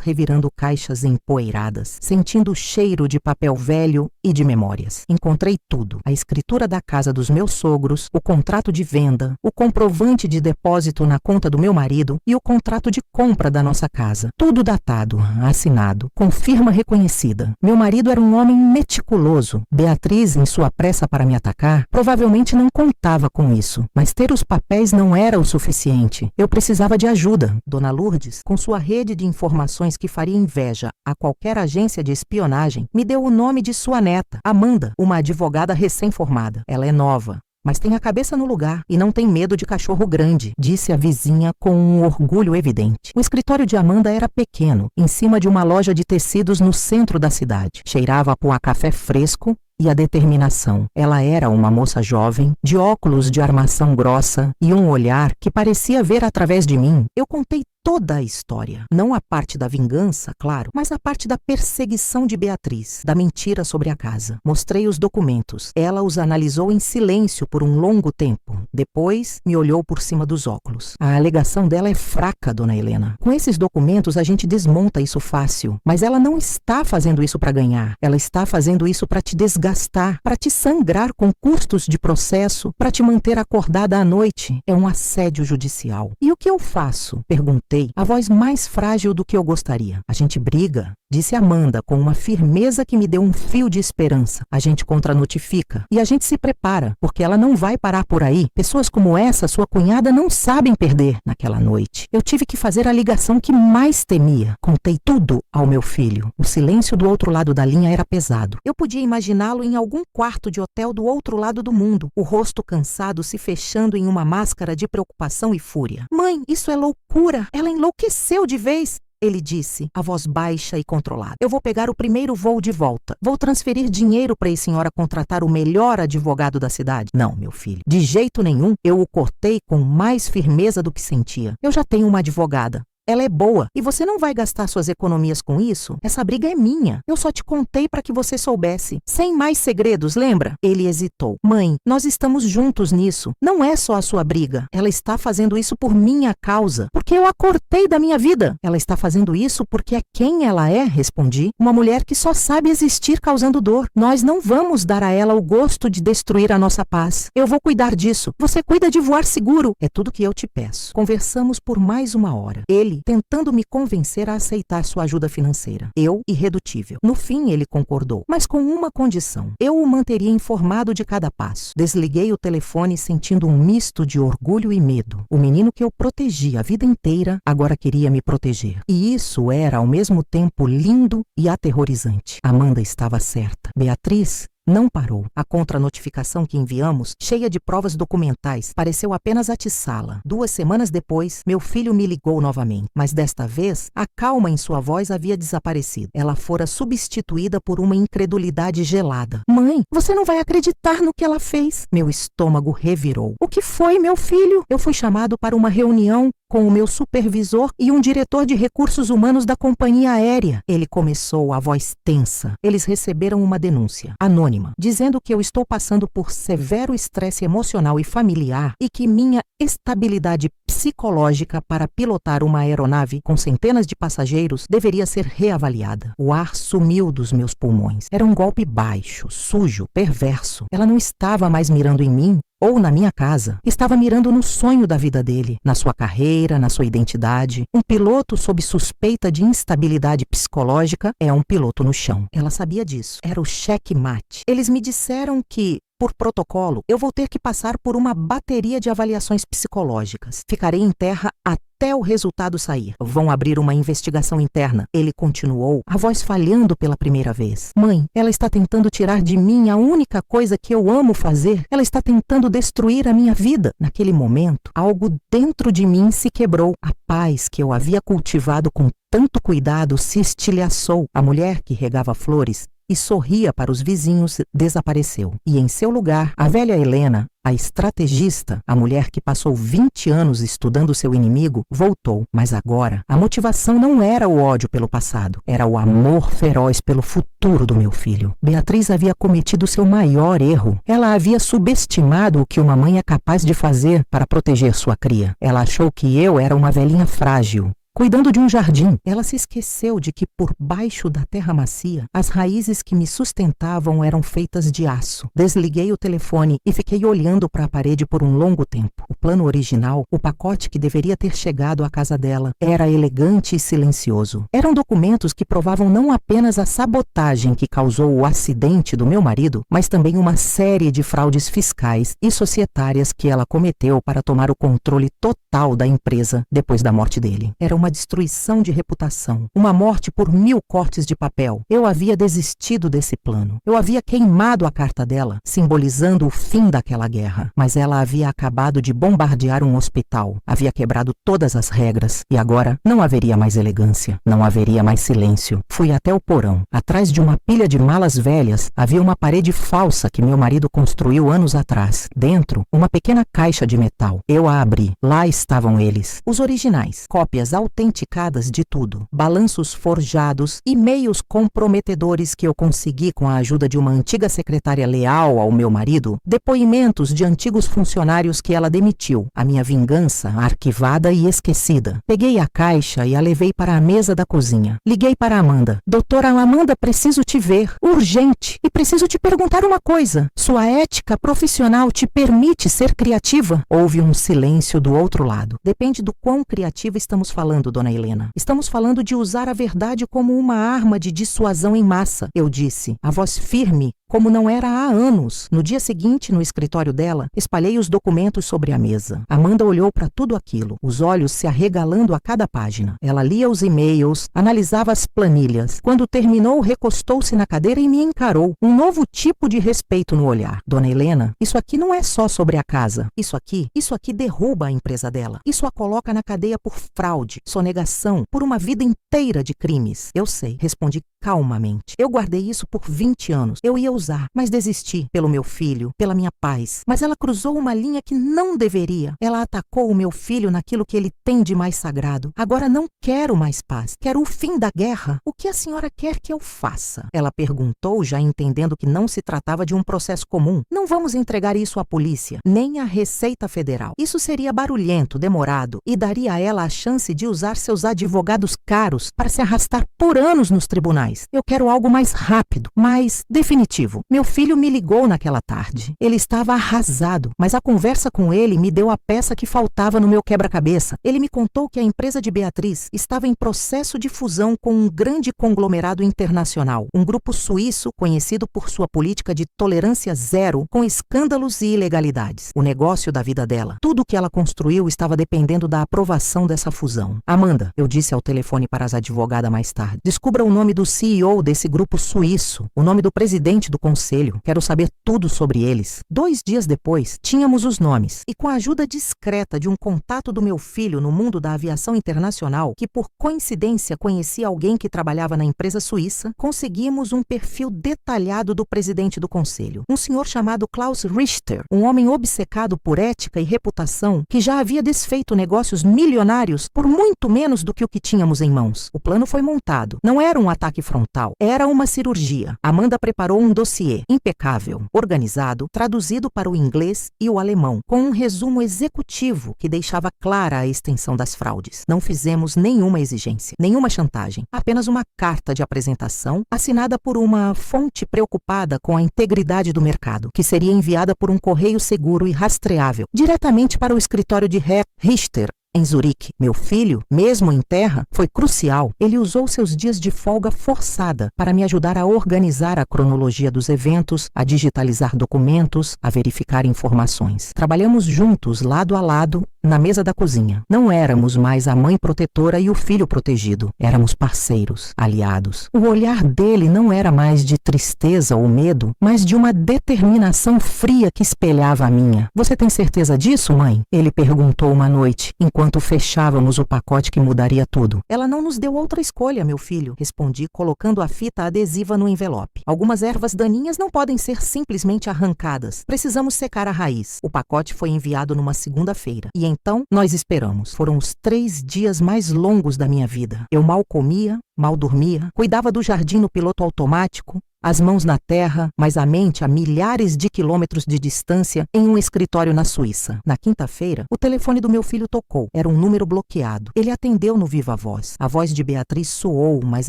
revirando caixas empoeiradas, sentindo o cheiro de papel velho e de memórias. Encontrei tudo. A escritura da casa dos meus sogros, o contrato de venda, o comprovante de depósito na conta do meu marido e o contrato de compra da nossa casa. Tudo datado, assinado, com firma reconhecida. Meu marido era um homem meticuloso. Beatriz, em sua pressa para me atacar, provavelmente não contava com isso. Mas ter os papéis não era o suficiente. Eu precisava de ajuda. Dona Lourdes, com sua rede de informações que faria inveja a qualquer agência de espionagem, me deu o nome de sua neta, Amanda, uma advogada recém-formada. Ela é nova, mas tem a cabeça no lugar e não tem medo de cachorro grande, disse a vizinha com um orgulho evidente. O escritório de Amanda era pequeno, em cima de uma loja de tecidos no centro da cidade. Cheirava a café fresco e a determinação. Ela era uma moça jovem, de óculos de armação grossa e um olhar que parecia ver através de mim. Eu contei toda a história. Não a parte da vingança, claro, mas a parte da perseguição de Beatriz, da mentira sobre a casa. Mostrei os documentos. Ela os analisou em silêncio por um longo tempo. Depois, me olhou por cima dos óculos. A alegação dela é fraca, dona Helena. Com esses documentos, a gente desmonta isso fácil. Mas ela não está fazendo isso para ganhar. Ela está fazendo isso para te desgastar, para te sangrar com custos de processo, para te manter acordada à noite. É um assédio judicial. E o que eu faço? Perguntei, a voz mais frágil do que eu gostaria. A gente briga, disse Amanda com uma firmeza que me deu um fio de esperança. A gente contranotifica e a gente se prepara, porque ela não vai parar por aí. Pessoas como essa, sua cunhada, não sabem perder. Naquela noite, eu tive que fazer a ligação que mais temia. Contei tudo ao meu filho. O silêncio do outro lado da linha era pesado. Eu podia imaginá-lo em algum quarto de hotel do outro lado do mundo, o rosto cansado se fechando em uma máscara de preocupação e fúria. Mãe, isso é loucura! Ela enlouqueceu de vez! Ele disse, a voz baixa e controlada. Eu vou pegar o primeiro voo de volta. Vou transferir dinheiro para a senhora contratar o melhor advogado da cidade. Não, meu filho. De jeito nenhum. Eu o cortei com mais firmeza do que sentia. Eu já tenho uma advogada. Ela é boa e você não vai gastar suas economias com isso? Essa briga é minha. Eu só te contei para que você soubesse. Sem mais segredos, lembra? Ele hesitou. Mãe, nós estamos juntos nisso. Não é só a sua briga. Ela está fazendo isso por minha causa. Porque eu a cortei da minha vida. Ela está fazendo isso porque é quem ela é, respondi. Uma mulher que só sabe existir causando dor. Nós não vamos dar a ela o gosto de destruir a nossa paz. Eu vou cuidar disso. Você cuida de voar seguro. É tudo que eu te peço. Conversamos por mais uma hora. Ele tentando me convencer a aceitar sua ajuda financeira. Eu, irredutível. No fim, ele concordou, mas com uma condição. Eu o manteria informado de cada passo. Desliguei o telefone sentindo um misto de orgulho e medo. O menino que eu protegi a vida inteira agora queria me proteger. E isso era, ao mesmo tempo, lindo e aterrorizante. Amanda estava certa. Beatriz não parou. A contranotificação que enviamos, cheia de provas documentais, pareceu apenas atiçá-la. 2 semanas depois, meu filho me ligou novamente, mas desta vez, a calma em sua voz havia desaparecido. Ela fora substituída por uma incredulidade gelada. Mãe, você não vai acreditar no que ela fez. Meu estômago revirou. O que foi, meu filho? Eu fui chamado para uma reunião com o meu supervisor e um diretor de recursos humanos da companhia aérea. Ele começou, a voz tensa. Eles receberam uma denúncia, anônima, dizendo que eu estou passando por severo estresse emocional e familiar e que minha estabilidade psicológica para pilotar uma aeronave com centenas de passageiros deveria ser reavaliada. O ar sumiu dos meus pulmões. Era um golpe baixo, sujo, perverso. Ela não estava mais mirando em mim ou na minha casa. Estava mirando no sonho da vida dele, na sua carreira, na sua identidade. Um piloto sob suspeita de instabilidade psicológica é um piloto no chão. Ela sabia disso. Era o checkmate. Eles me disseram que, por protocolo, eu vou ter que passar por uma bateria de avaliações psicológicas. Ficarei em terra até o resultado sair. Vão abrir uma investigação interna. Ele continuou, a voz falhando pela primeira vez. Mãe, ela está tentando tirar de mim a única coisa que eu amo fazer. Ela está tentando destruir a minha vida. Naquele momento, algo dentro de mim se quebrou. A paz que eu havia cultivado com tanto cuidado se estilhaçou. A mulher que regava flores e sorria para os vizinhos desapareceu. E em seu lugar, a velha Helena, a estrategista, a mulher que passou 20 anos estudando seu inimigo, voltou. Mas agora, a motivação não era o ódio pelo passado, era o amor feroz pelo futuro do meu filho. Beatriz havia cometido seu maior erro. Ela havia subestimado o que uma mãe é capaz de fazer para proteger sua cria. Ela achou que eu era uma velhinha frágil, cuidando de um jardim. Ela se esqueceu de que por baixo da terra macia, as raízes que me sustentavam eram feitas de aço. Desliguei o telefone e fiquei olhando para a parede por um longo tempo. O plano original, o pacote que deveria ter chegado à casa dela, era elegante e silencioso. Eram documentos que provavam não apenas a sabotagem que causou o acidente do meu marido, mas também uma série de fraudes fiscais e societárias que ela cometeu para tomar o controle total da empresa depois da morte dele. Era uma destruição de reputação, uma morte por 1000 cortes de papel. Eu havia desistido desse plano. Eu havia queimado a carta dela, simbolizando o fim daquela guerra. Mas ela havia acabado de bombardear um hospital, havia quebrado todas as regras e agora não haveria mais elegância, não haveria mais silêncio. Fui até o porão. Atrás de uma pilha de malas velhas havia uma parede falsa que meu marido construiu anos atrás. Dentro, uma pequena caixa de metal. Eu a abri. Lá estavam eles, os originais, cópias autenticadas de tudo, balanços forjados, e-mails comprometedores que eu consegui com a ajuda de uma antiga secretária leal ao meu marido, depoimentos de antigos funcionários que ela demitiu, a minha vingança arquivada e esquecida. Peguei a caixa e a levei para a mesa da cozinha. Liguei para Amanda. Doutora Amanda, preciso te ver, urgente, e preciso te perguntar uma coisa. Sua ética profissional te permite ser criativa? Houve um silêncio do outro lado. Depende do quão criativa estamos falando, dona Helena. Estamos falando de usar a verdade como uma arma de dissuasão em massa, eu disse, a voz firme, como não era há anos. No dia seguinte, no escritório dela, espalhei os documentos sobre a mesa. Amanda olhou para tudo aquilo, os olhos se arregalando a cada página. Ela lia os e-mails, analisava as planilhas. Quando terminou, recostou-se na cadeira e me encarou. Um novo tipo de respeito no olhar. Dona Helena, isso aqui não é só sobre a casa. Isso aqui derruba a empresa dela. Isso a coloca na cadeia por fraude, sonegação, por uma vida inteira de crimes. Eu sei, respondi calmamente. Eu guardei isso por 20 anos. Eu ia usar, mas desisti pelo meu filho, pela minha paz. Mas ela cruzou uma linha que não deveria. Ela atacou o meu filho naquilo que ele tem de mais sagrado. Agora não quero mais paz. Quero o fim da guerra. O que a senhora quer que eu faça? Ela perguntou, já entendendo que não se tratava de um processo comum. Não vamos entregar isso à polícia, nem à Receita Federal. Isso seria barulhento, demorado, e daria a ela a chance de usar seus advogados caros para se arrastar por anos nos tribunais. Eu quero algo mais rápido, mais definitivo. Meu filho me ligou naquela tarde. Ele estava arrasado, mas a conversa com ele me deu a peça que faltava no meu quebra-cabeça. Ele me contou que a empresa de Beatriz estava em processo de fusão com um grande conglomerado internacional, um grupo suíço conhecido por sua política de tolerância zero com escândalos e ilegalidades. O negócio da vida dela, tudo o que ela construiu estava dependendo da aprovação dessa fusão. Amanda, eu disse ao telefone para as advogadas mais tarde, descubra o nome do CEO desse grupo suíço, o nome do presidente do conselho. Quero saber tudo sobre eles. 2 dias depois, tínhamos os nomes. E com a ajuda discreta de um contato do meu filho no mundo da aviação internacional, que por coincidência conhecia alguém que trabalhava na empresa suíça, conseguimos um perfil detalhado do presidente do conselho. Um senhor chamado Klaus Richter, um homem obcecado por ética e reputação, que já havia desfeito negócios milionários por muito menos do que o que tínhamos em mãos. O plano foi montado. Não era um ataque frontal, era uma cirurgia. Amanda preparou um dossiê impecável, organizado, traduzido para o inglês e o alemão, com um resumo executivo que deixava clara a extensão das fraudes. Não fizemos nenhuma exigência, nenhuma chantagem, apenas uma carta de apresentação assinada por uma fonte preocupada com a integridade do mercado, que seria enviada por um correio seguro e rastreável, diretamente para o escritório de Herr Richter, em Zurique. Meu filho, mesmo em terra, foi crucial. Ele usou seus dias de folga forçada para me ajudar a organizar a cronologia dos eventos, a digitalizar documentos, a verificar informações. Trabalhamos juntos, lado a lado, na mesa da cozinha. Não éramos mais a mãe protetora e o filho protegido. Éramos parceiros, aliados. O olhar dele não era mais de tristeza ou medo, mas de uma determinação fria que espelhava a minha. Você tem certeza disso, mãe? Ele perguntou uma noite, enquanto fechávamos o pacote que mudaria tudo. Ela não nos deu outra escolha, meu filho, respondi, colocando a fita adesiva no envelope. Algumas ervas daninhas não podem ser simplesmente arrancadas. Precisamos secar a raiz. O pacote foi enviado numa segunda-feira. E então, nós esperamos. Foram os 3 dias mais longos da minha vida. Eu mal comia, mal dormia, cuidava do jardim no piloto automático, as mãos na terra, mas a mente a milhares de quilômetros de distância em um escritório na Suíça. Na quinta-feira, o telefone do meu filho tocou. Era um número bloqueado. Ele atendeu no viva voz. A voz de Beatriz soou, mas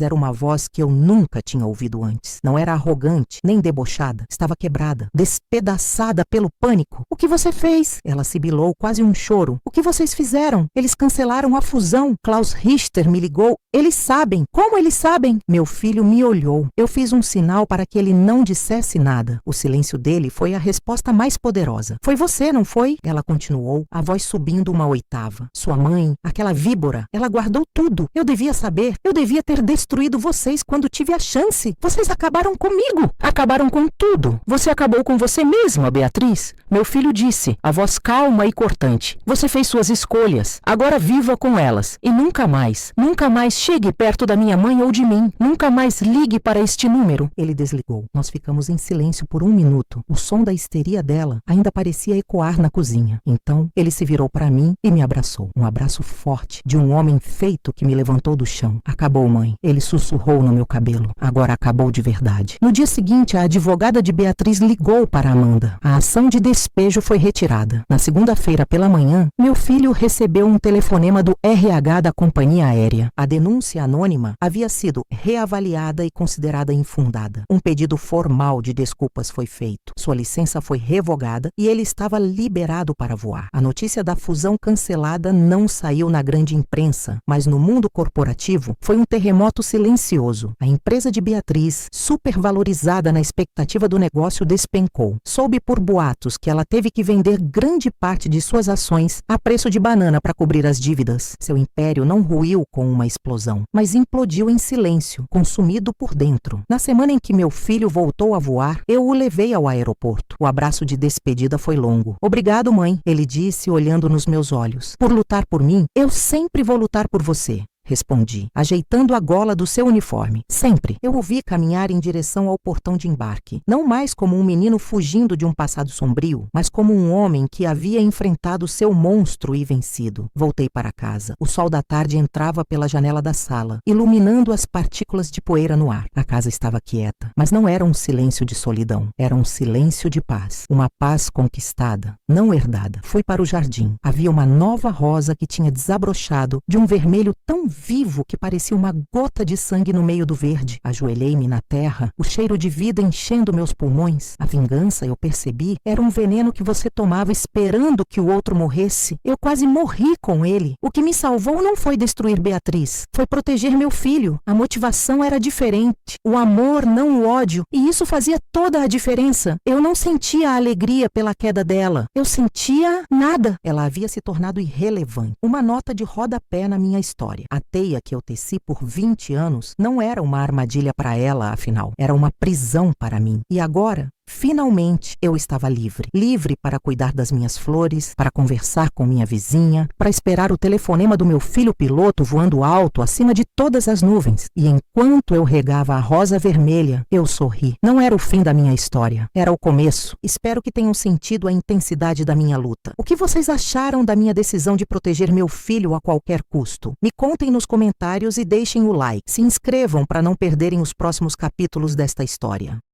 era uma voz que eu nunca tinha ouvido antes. Não era arrogante, nem debochada. Estava quebrada, despedaçada pelo pânico. O que você fez? Ela sibilou, quase um choro. O que vocês fizeram? Eles cancelaram a fusão. Klaus Richter me ligou. Eles sabem. Como eles sabem? Meu filho me olhou. Eu fiz um sinal para que ele não dissesse nada. O silêncio dele foi a resposta mais poderosa. Foi você, não foi? Ela continuou, a voz subindo uma oitava. Sua mãe, aquela víbora, ela guardou tudo. Eu devia saber. Eu devia ter destruído vocês quando tive a chance. Vocês acabaram comigo. Acabaram com tudo. Você acabou com você mesma, Beatriz. Meu filho disse, a voz calma e cortante. Você fez suas escolhas. Agora viva com elas. E nunca mais chegue perto da minha mãe ou de mim. Nunca mais ligue para este número. Ele desligou. Nós ficamos em silêncio por 1 minuto. O som da histeria dela ainda parecia ecoar na cozinha. Então, ele se virou para mim e me abraçou. Um abraço forte de um homem feito que me levantou do chão. Acabou, mãe. Ele sussurrou no meu cabelo. Agora acabou de verdade. No dia seguinte, a advogada de Beatriz ligou para Amanda. A ação de despejo foi retirada. Na segunda-feira pela manhã, meu filho recebeu um telefonema do RH da companhia aérea. A denúncia anônima havia sido reavaliada e considerada infundada. Um pedido formal de desculpas foi feito. Sua licença foi revogada e ele estava liberado para voar. A notícia da fusão cancelada não saiu na grande imprensa, mas no mundo corporativo foi um terremoto silencioso. A empresa de Beatriz, supervalorizada na expectativa do negócio, despencou. Soube por boatos que ela teve que vender grande parte de suas ações a preço de banana para cobrir as dívidas. Seu império não ruiu com uma explosão, mas implodiu em silêncio, consumido por dentro. Na semana em que meu filho voltou a voar, eu o levei ao aeroporto. O abraço de despedida foi longo. Obrigado, mãe, ele disse, olhando nos meus olhos. Por lutar por mim, eu sempre vou lutar por você. Respondi, ajeitando a gola do seu uniforme. Sempre. Eu o vi caminhar em direção ao portão de embarque. Não mais como um menino fugindo de um passado sombrio, mas como um homem que havia enfrentado seu monstro e vencido. Voltei para casa. O sol da tarde entrava pela janela da sala, iluminando as partículas de poeira no ar. A casa estava quieta, mas não era um silêncio de solidão. Era um silêncio de paz. Uma paz conquistada, não herdada. Fui para o jardim. Havia uma nova rosa que tinha desabrochado de um vermelho tão vivo que parecia uma gota de sangue no meio do verde. Ajoelhei-me na terra, o cheiro de vida enchendo meus pulmões. A vingança, eu percebi, era um veneno que você tomava esperando que o outro morresse. Eu quase morri com ele. O que me salvou não foi destruir Beatriz, foi proteger meu filho. A motivação era diferente. O amor, não o ódio. E isso fazia toda a diferença. Eu não sentia a alegria pela queda dela. Eu sentia nada. Ela havia se tornado irrelevante. Uma nota de rodapé na minha história. A teia que eu teci por 20 anos não era uma armadilha para ela, afinal. Era uma prisão para mim. E agora, finalmente, eu estava livre. Livre para cuidar das minhas flores, para conversar com minha vizinha, para esperar o telefonema do meu filho piloto voando alto acima de todas as nuvens. E enquanto eu regava a rosa vermelha, eu sorri. Não era o fim da minha história. Era o começo. Espero que tenham sentido a intensidade da minha luta. O que vocês acharam da minha decisão de proteger meu filho a qualquer custo? Me contem nos comentários e deixem o like. Se inscrevam para não perderem os próximos capítulos desta história.